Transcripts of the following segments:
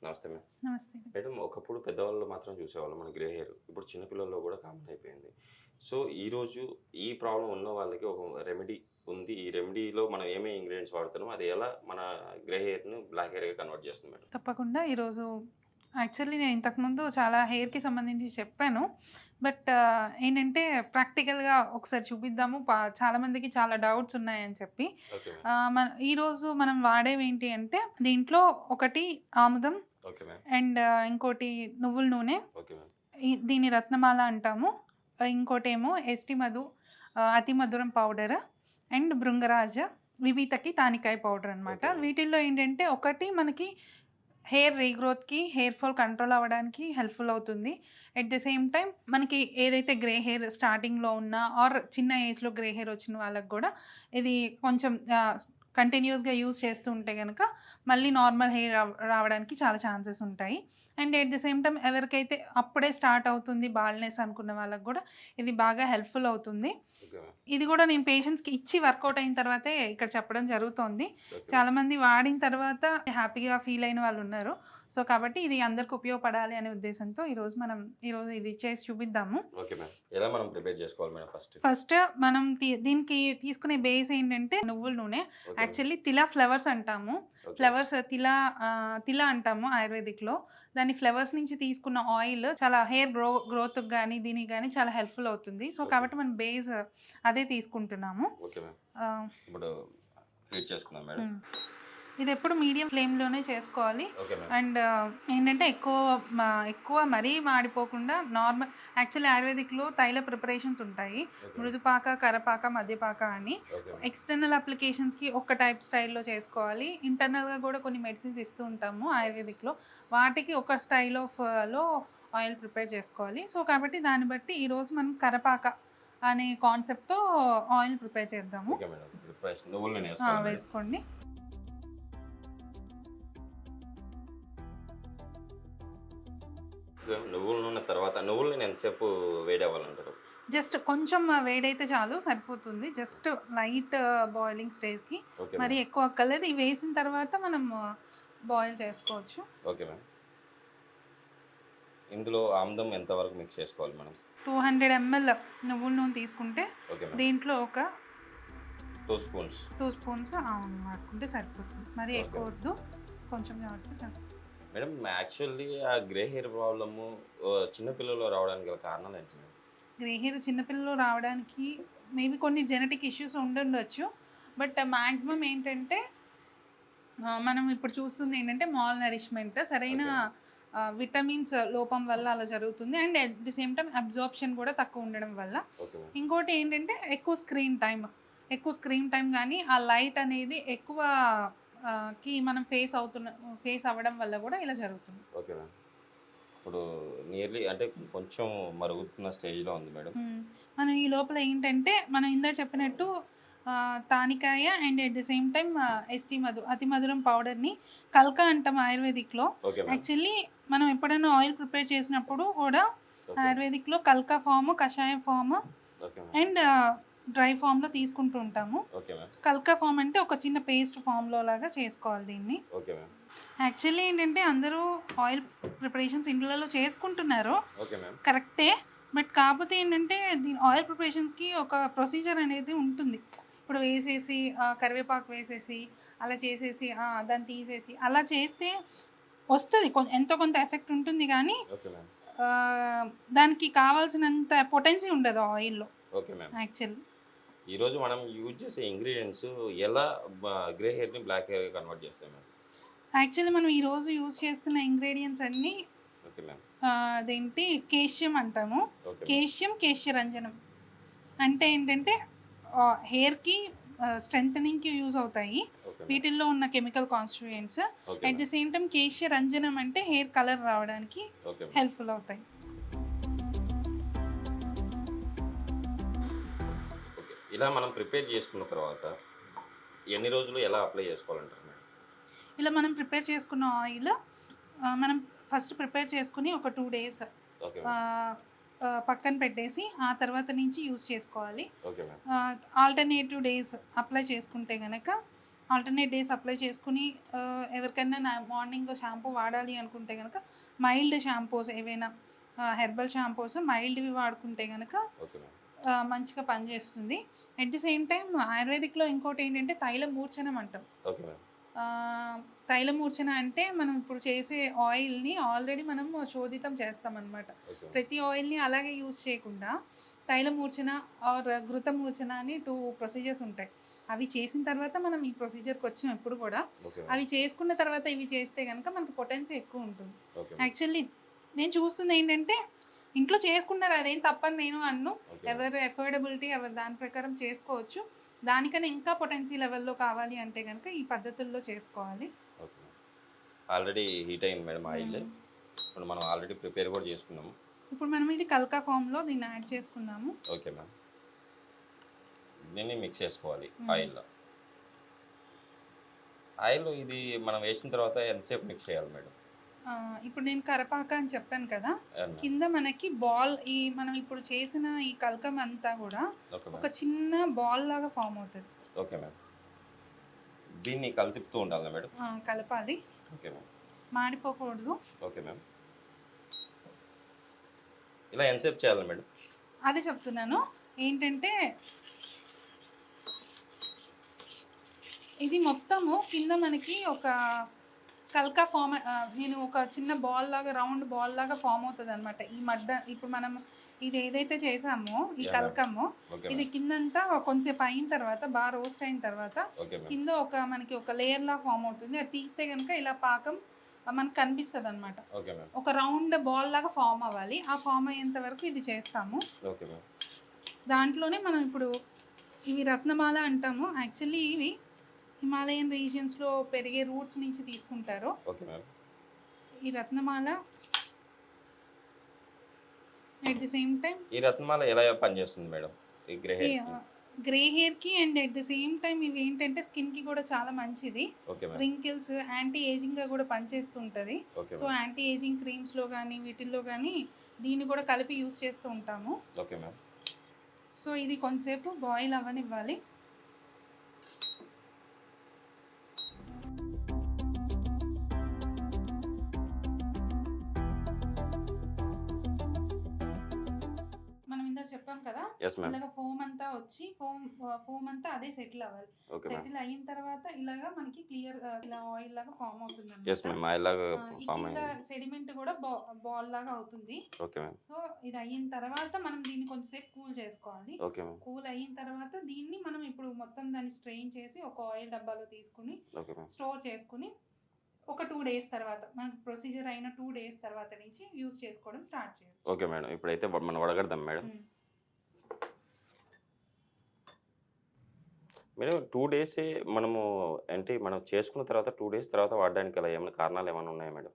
నమస్తే మ్యామ్. నమస్తే. మేడం ఒకప్పుడు పెద్దవాళ్ళు మాత్రం చూసేవాళ్ళం మన గ్రే హెయిర్. ఇప్పుడు చిన్న పిల్లల్లో కూడా కామన్ అయిపోయింది. సో, ఈరోజు ఈ ప్రాబ్లమ్ ఉన్న వాళ్ళకి ఒక రెమెడీ ఉంది. ఈ రెమెడీలో మనం ఏమేమి ఇంగ్రీడియెంట్స్ వాడుతున్నామో అది ఎలా మన గ్రే హెయిర్‌ని బ్లాక్ హెయిర్‌గా కన్వర్ట్ చేస్తుంది మేడం? తప్పకుండా ఈరోజు యాక్చువల్లీ నేను ఇంతకుముందు చాలా హెయిర్‌కి సంబంధించి చెప్పాను. బట్ ఏంటంటే ప్రాక్టికల్‌గా ఒకసారి చూపిద్దాము. చాలామందికి చాలా డౌట్స్ ఉన్నాయని చెప్పి. Okay ma'am. ఈరోజు మనం వాడేవేంటి అంటే దీంట్లో ఒకటి ఆముదం ఓకే మ్యామ్. అండ్ ఇంకోటి నువ్వుల నూనె. Okay ma'am. దీన్ని రత్నమాల అంటాము. ఇంకోటేమో ఎస్టీ మధు, అతి మధురం పౌడర్ అండ్ భృంగరాజ, విభీతకి తానికాయ పౌడర్ అనమాట. ఓకే. వీటిల్లో ఏంటంటే ఒకటి మనకి హెయిర్ రీగ్రోత్కి, హెయిర్ ఫాల్ కంట్రోల్ అవ్వడానికి హెల్ప్ఫుల్ అవుతుంది. ఎట్ ద సేమ్ టైం మనకి ఏదైతే గ్రే హెయిర్ స్టార్టింగ్లో ఉన్న ఆర్ చిన్న ఏజ్లో గ్రే హెయిర్ వచ్చిన వాళ్ళకి కూడా ఇది కొంచెం కంటిన్యూస్గా యూజ్ చేస్తూ ఉంటే కనుక మళ్ళీ నార్మల్ హెయిర్ రావడానికి చాలా ఛాన్సెస్ ఉంటాయి. And at the same time ఎవరికైతే అప్పుడే స్టార్ట్ అవుతుంది బాల్నెస్ అనుకున్న వాళ్ళకి కూడా ఇది బాగా హెల్ప్ఫుల్ అవుతుంది. Okay ma'am. ఇది కూడా నేను పేషెంట్స్కి ఇచ్చి వర్కౌట్ అయిన తర్వాతే ఇక్కడ చెప్పడం జరుగుతోంది. ఓకే. చాలామంది వాడిన తర్వాత హ్యాపీగా ఫీల్ అయిన వాళ్ళు ఉన్నారు. సో కాబట్టి ఇది అందరికి ఉపయోగపడాలి అనే ఉద్దేశంతో ఈరోజు ఇది చేసి చూపిద్దాము. Okay ma'am. ఎలా మనం ప్రిపేర్ చేసుకోవాలి మేడం ఫస్ట్? ఫస్ట్ మనం దీనికి తీసుకునే బేస్ ఏంటంటే నువ్వుల నూనె. ఓకే. యాక్చువల్లీ తిలా ఫ్లవర్స్ అంటాము. ఓకే. ఫ్లవర్స్ తిలా అంటాము ఆయుర్వేదిక్‌లో. దాని ఫ్లవర్స్ నుంచి తీసుకున్న ఆయిల్ చాలా హెయిర్ గ్రోత్‌కి గానీ, దీనికి గానీ చాలా హెల్ప్‌ఫుల్ అవుతుంది. So okay. కాబట్టి మనం బేస్ అదే తీసుకుంటున్నాము. Okay ma'am. ఆహ్, ఇప్పుడు హీట్ చేసుకుందాం మేడం. హ్మ్. ఇది ఎప్పుడు మీడియం ఫ్లేమ్‌లోనే చేసుకోవాలి. Okay ma'am. అండ్ ఏంటంటే ఎక్కువ మరీ మాడిపోకుండా నార్మల్. యాక్చువల్లీ ఆయుర్వేదిక్‌లో తైల ప్రిపరేషన్స్ ఉంటాయి. ఓకే. మృదుపాక, కరపాక, మధ్యపాక అని. Okay ma'am. ఎక్స్టర్నల్ అప్లికేషన్స్‌కి ఒక టైప్ స్టైల్‌లో చేసుకోవాలి. ఇంటర్నల్‌గా కూడా కొన్ని మెడిసిన్స్ ఇస్తూ ఉంటాము ఆయుర్వేదిక్‌లో. వాటికి ఒక స్టైల్ లో ఆయిల్ ప్రిపేర్ చేసుకోవాలి. సో కాబట్టి దాన్ని బట్టి ఈరోజు మనం కరపాక అనే కాన్సెప్ట్‌తో ఆయిల్ ప్రిపేర్ చేద్దాము. Okay madam. ఇప్పుడు నువ్వుల నూనె వేసుకోవాలి మేడం. వేసుకోండి. నువ్వుల నూనె తర్వాత నువ్వుల నూనె ఎంతసేపు వేడి అవ్వాలంటారు? జస్ట్ కొంచెం వేడైతే చాలు సరిపోతుంది. జస్ట్ లైట్ బాయిలింగ్ స్టేజ్‌కి. ఓకే మరి మ్యామ్. ఎక్కువ అక్కర్లేదు. ఇవి వేసిన తర్వాత మనం బాయిల్ చేసుకోవచ్చు. Okay ma'am. ఇందులో ఆముదం ఎంతవరకు మిక్స్ చేసుకోవాలి మేడం? 200 ml నువ్వుల నూనె తీసుకుంటే ఓకే మ్యామ్. దీంట్లో ఒక 2 స్పూన్స్. 2 స్పూన్స్ వాడుకుంటే సరిపోతుంది. మరి ఓకే. ఎక్కువ వద్దు. కొంచెం వాడితే సరిపోతుంది. మేడం యాక్చువల్లీ ఆ గ్రే హెయిర్ ప్రాబ్లము చిన్న పిల్లల్లో రావడానికి గల కారణాలు ఏంటి మేడం? గ్రే హెయిర్ చిన్నపిల్లలు రావడానికి మేబీ కొన్ని జెనెటిక్ ఇష్యూస్ ఉండుండొచ్చు. బట్ మాక్సిమం ఏంటంటే మనం ఇప్పుడు చూస్తుంది ఏంటంటే మాల్ నరిష్మెంట్, సరైన ఓకే. విటమిన్స్ లోపం వల్ల అలా జరుగుతుంది. And at the same time absorption కూడా తక్కువ ఉండడం వల్ల. Okay ma'am. ఇంకోటి ఏంటంటే ఎక్కువ స్క్రీన్ టైం కానీ ఆ లైట్ అనేది ఎక్కువ కి మనం ఫేస్ అవ్వడం వల్ల కూడా ఇలా జరుగుతుంది. Okay ma'am. ఇప్పుడు నియర్లీ అంటే కొంచెం మరుగుతున్న స్టేజ్‌లో ఉంది మేడం. మనం ఈ లోపల ఏంటంటే మనం ఇందాక చెప్పినట్టు తానికాయ and at the same time ఎస్టీ మధు, అతి మధురం పౌడర్ని కల్కా అంటాం ఆయుర్వేదిక్‌లో. Okay ma'am. యాక్చువల్లీ మనం ఎప్పుడైనా ఆయిల్ ప్రిపేర్ చేసినప్పుడు కూడా ఓకే. ఆయుర్వేదిక్‌లో కల్కా ఫామ్, కషాయం form okay ma'am. And dry ఫామ్‌లో తీసుకుంటూ ఉంటాము. Okay ma'am. కల్కా ఫామ్ అంటే ఒక చిన్న పేస్ట్ ఫామ్‌లో లాగా చేసుకోవాలి దీన్ని. Okay ma'am. యాక్చువల్లీ ఏంటంటే అందరూ ఆయిల్ ప్రిపరేషన్స్ ఇండ్లలో చేసుకుంటున్నారు. Okay ma'am. కరెక్టే. బట్ కాకపోతే ఏంటంటే దీని ఆయిల్ ప్రిపరేషన్స్‌కి ఒక ప్రొసీజర్ అనేది ఉంటుంది. ఇప్పుడు వేసేసి కరివేపాకు వేసేసి అలా చేసేసి దాన్ని తీసేసి అలా చేస్తే వస్తది. ఎంతో కొంత ఎఫెక్ట్ ఉంటుంది కానీ ఓకే మ్యామ్. దానికి కావాల్సినంత పొటెన్సీ ఉండదు ఆయిల్‌లో ఓకే మ్యామ్. యాక్చువల్లీ. ఈరోజు మనం యూజ్ చేసే ఇంగ్రీడియెంట్స్ ఎలా గ్రే హెయిర్‌ని బ్లాక్ హెయిర్‌గా కన్వర్ట్ చేస్తాయి మ్యామ్? యాక్చువల్లీ మనం ఈరోజు యూజ్ చేస్తున్న ఇంగ్రీడియంట్స్ అన్నీ ఓకే మ్యామ్. అదేంటి కేశ్యం అంటాము. Okay ma'am. కేశ్యం, కేశ్యరంజనం అంటే ఏంటంటే హెయిర్‌కి స్ట్రెంథనింగ్‌కి యూజ్ అవుతాయి. Okay ma'am. వీటిల్లో ఉన్న chemical constituents. Okay at the ma'am. Same time కేశ్యరంజనం అంటే హెయిర్ కలర్ రావడానికి ఓకే మ్యామ్. హెల్ప్‌ఫుల్ అవుతాయి. ఓకే. ఇలా మనం ప్రిపేర్ చేసుకున్న తర్వాత ఎన్ని రోజులు ఎలా అప్లై చేసుకోవాలంటారు మేడం? ఇలా మనం ప్రిపేర్ చేసుకున్న ఆయిల్ మనం ఫస్ట్ ప్రిపేర్ చేసుకుని ఒక 2 డేస్ ఓకే మ్యామ్. పక్కన పెట్టేసి ఆ తర్వాత నుంచి యూజ్ చేసుకోవాలి. Okay ma'am. Alternative days apply చేసుకుంటే గనక ఆల్టర్నేట్ డేస్ అప్లై చేసుకుని ఎవరికైనా మార్నింగ్ షాంపూ వాడాలి అనుకుంటే కనుక మైల్డ్ షాంపూస్ ఏవైనా హెర్బల్ షాంపూస్ మైల్డ్వి వాడుకుంటే కనుక ఓకే మ్యామ్. మంచిగా పనిచేస్తుంది. ఎట్ ది సేమ్ టైం ఆయుర్వేదిక్‌లో ఇంకోటి ఏంటంటే తైల మూర్ఛనం అంటాం. Okay ma'am. తైల మూర్ఛన అంటే మనం ఇప్పుడు చేసే ఆయిల్‌ని ఆల్రెడీ మనం శోధితం చేస్తామన్నమాట. Okay ma'am. ప్రతి ఆయిల్‌ని అలాగే యూజ్ చేయకుండా తైల మూర్ఛన ఆర్ ఘృత మూర్ఛన అని 2 ప్రొసీజర్స్ ఉంటాయి. అవి చేసిన తర్వాత మనం ఈ ప్రొసీజర్‌కి వచ్చాం ఎప్పుడు కూడా. Okay ma'am. అవి చేసుకున్న తర్వాత ఇవి చేస్తే గనుక మనకి పొటెన్సీ ఎక్కువ ఉంటుంది. Okay ma'am. యాక్చువల్లీ నేను చూస్తుంది ఏంటంటే ఇంట్లో చేసుకున్నారు అదేం తప్పని నేను అనను. Okay ma'am. ఎవరి అఫోర్డబిలిటీ ఎవరి దాని ప్రకారం చేసుకోవచ్చు. దానికన్నా ఇంకా పొటెన్సీ లెవెల్‌లో కావాలి అంటే గనుక ఈ పద్ధతుల్లో చేసుకోవాలి. Okay ma'am. ఆల్రెడీ హీట్ అయింది మేడం ఆయిల్. హ్మ్. ఇప్పుడు మనం ఆల్రెడీ ప్రిపేర్ కూడా చేసుకున్నాము. ఇప్పుడు మనం ఇది కల్కా ఫామ్‌లో దీన్ని యాడ్ చేసుకున్నాము. Okay ma'am. దీన్ని మిక్స్ చేసుకోవాలి హ్మ్. ఆయిల్‌లో. ఆయిల్ ఇది మనం వేసిన తర్వాత ఎంతసేపు మిక్స్ చేయాలి మేడం? ఇప్పుడు నేను కరపాక అని చెప్పాను కదా! అవును మ్యామ్. కింద మనకి బాల్ మనం ఇప్పుడు చేసిన ఈ కల్కం అంతా కూడా ఓకే ఒక మ్యామ్. చిన్న బాల్ లాగా ఫామ్ అవుతది. Okay ma'am. దీన్ని కలిపిస్తూ ఉండాలా మేడం? కలపాలి. Okay ma'am. మాడిపోకూడదు. Okay ma'am. ఇలా ఎంతసేపు చేయాలి మేడం? అదే చెప్తున్నాను. ఏంటంటే ఇది మొత్తము కింద మనకి ఒక కల్కా ఫామ్ నేను ఒక చిన్న బాల్ లాగా రౌండ్ బాల్ లాగా ఫామ్ అవుతదనమాట. ఈ మడ్డ ఇప్పుడు మనం ఇది ఏదైతే చేసామో ఈ యాహ్! మ్యామ్. కల్కము ఓకే ఇది మ్యామ్. కిందంతా కొంచెంసేపు అయిన తర్వాత బాగా రోస్ట్ అయిన తర్వాత ఓకే మ్యామ్. కింద మనకి ఒక లేయర్‌లా ఫామ్ అవుతుంది. అది తీస్తే గనుక ఇలా పాకం మనకు కనిపిస్తదనమాట. Okay ma'am. ఒక రౌండ్ బాల్ లాగా ఫామ్ అవ్వాలి. ఆ ఫామ్ అయ్యేంత వరకు ఇది చేస్తాము. Okay ma'am. దాంట్లోనే మనం ఇప్పుడు ఇవి రత్నమాల అంటాము. యాక్చువల్లీ ఇవి హిమాలయన్ రీజియన్స్‌లో పెరిగే రూట్స్ నుంచి తీసుకుంటారు. Okay ma'am. ఈ రత్నమాల ఎట్ ది సేమ్ టైమ్ ఈ రత్నమాల ఎలా పనిచేస్తుంది మేడం? ఈ గ్రే హెయిర్‌కి? గ్రే హెయిర్‌కి and at the same time ఇవి ఏంటంటే స్కిన్‌కి కూడా చాలా మంచిది. Okay ma'am. రింకిల్స్, యాంటీ ఏజింగ్‌గా కూడా పనిచేస్తుంటది. Okay so ma'am. Anti ageing క్రీమ్స్‌లో గానీ వీటిల్లో గానీ దీన్ని కూడా కలిపి యూజ్ చేస్తూ ఉంటాము. Okay ma'am. సో ఇది కొంతసేపు బాయిల్ అవ్వనివ్వాలి. మనం ఇందాక చెప్పాం కదా! Yes ma'am. ఇలాగ ఫోమ్ అంతా వచ్చి ఫోమ్ అంతా అదే సెటిల్ అవ్వాలి. Okay ma'am. సెటిల్ అయిన తర్వాత ఇలాగా మనకి క్లియర్ ఇలా ఆయిల్ లాగా ఫామ్ యెస్ అవుతుందన్నమాట. మ్యామ్. ఆయిల్ లాగా ఈ ఫామ్ కింద అయింది. సెడిమెంట్ కూడా బాల్ లాగా అవుతుంది. Okay ma'am. సో ఇది అయిన తర్వాత మనం దీన్ని కొంచెంసేపు కూల్ చేసుకోవాలి. Okay ma'am. కూల్ అయిన తర్వాత దీన్ని మనం ఇప్పుడు మొత్తం దాన్ని స్ట్రెయిన్ చేసి ఒక ఆయిల్ డబ్బాలో తీసుకుని ఓకే మ్యామ్. స్టోర్ చేసుకుని ఒక 2 డేస్ తర్వాత మనకి ప్రొసీజర్ అయిన 2 డేస్ తర్వాత నుంచి యూజ్ చేసుకోవడం స్టార్ట్ చేయొచ్చు. Okay madam. ఇప్పుడైతే మనం వడగడదాం మేడం. హ్మ్. మేడం 2 డేసే మనము అంటే మనం చేసుకున్న తర్వాత 2 డేస్ తర్వాత వాడడానికి అలా ఏమైనా కారణాలు ఏమైనా ఉన్నాయా మేడం?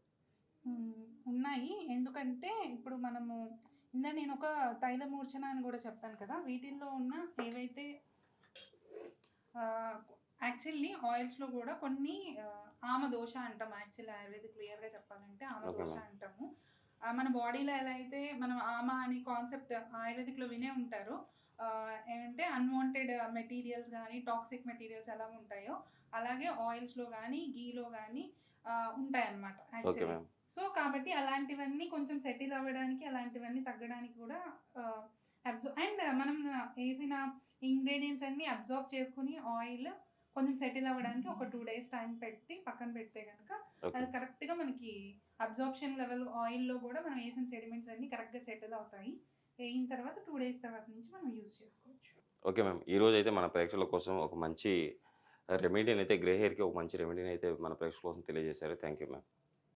ఉన్నాయి. ఎందుకంటే ఇప్పుడు మనము నేను ఒక తైల మూర్ఛన అని కూడా చెప్పాను కదా! వీటిల్లో ఉన్న ఏవైతే యాక్చువల్లీ ఆయిల్స్‌లో కూడా కొన్ని ఆమ దోష అంటాం. యాక్చువల్లీ ఆయుర్వేదిక్ క్లియర్‌గా చెప్పాలంటే ఆమ ఓకే దోష మ్యామ్. అంటాము. మన బాడీలో ఎలా అయితే మనం ఆమ అని కాన్సెప్ట్ ఆయుర్వేదిక్‌లో వినే ఉంటారు. ఏంటంటే అన్‌వాంటెడ్ మెటీరియల్స్ గానీ, టాక్సిక్ మెటీరియల్స్ ఎలా ఉంటాయో అలాగే ఆయిల్స్‌లో గానీ, ఘీలో గానీ ఉంటాయన్నమాట ఓకే యాక్చువల్లీ. మ్యామ్. సో కాబట్టి అలాంటివన్నీ కొంచెం సెటిల్ అవ్వడానికి, అలాంటివన్నీ తగ్గడానికి కూడా అండ్ మనం వేసిన ఇంగ్రీడియెంట్స్ అన్నీ అబ్జార్బ్ చేసుకుని ఆయిల్ కొంచెం సెటిల్ అవ్వడానికి ఒక 2 డేస్ టైం పెట్టి పక్కన పెడితే గనుక ఓకే. అది కరెక్ట్‌గా మనకి అబ్జార్ప్షన్ లెవెల్ ఆయిల్‌లో కూడా మనం వేసిన సెడిమెంట్స్ అన్నీ కరెక్ట్‌గా సెటిల్ అవుతాయి. అయిన తర్వాత 2 డేస్ తర్వాత నుంచి మనం యూజ్ చేసుకోవచ్చు. Okay ma'am. ఈరోజైతే మన ప్రేక్షకుల కోసం ఒక మంచి రెమెడీని అయితే గ్రే హెయిర్‌కి ఒక మంచి రెమెడీని అయితే మన ప్రేక్షకుల కోసం తెలియజేశారు. Thank you ma'am.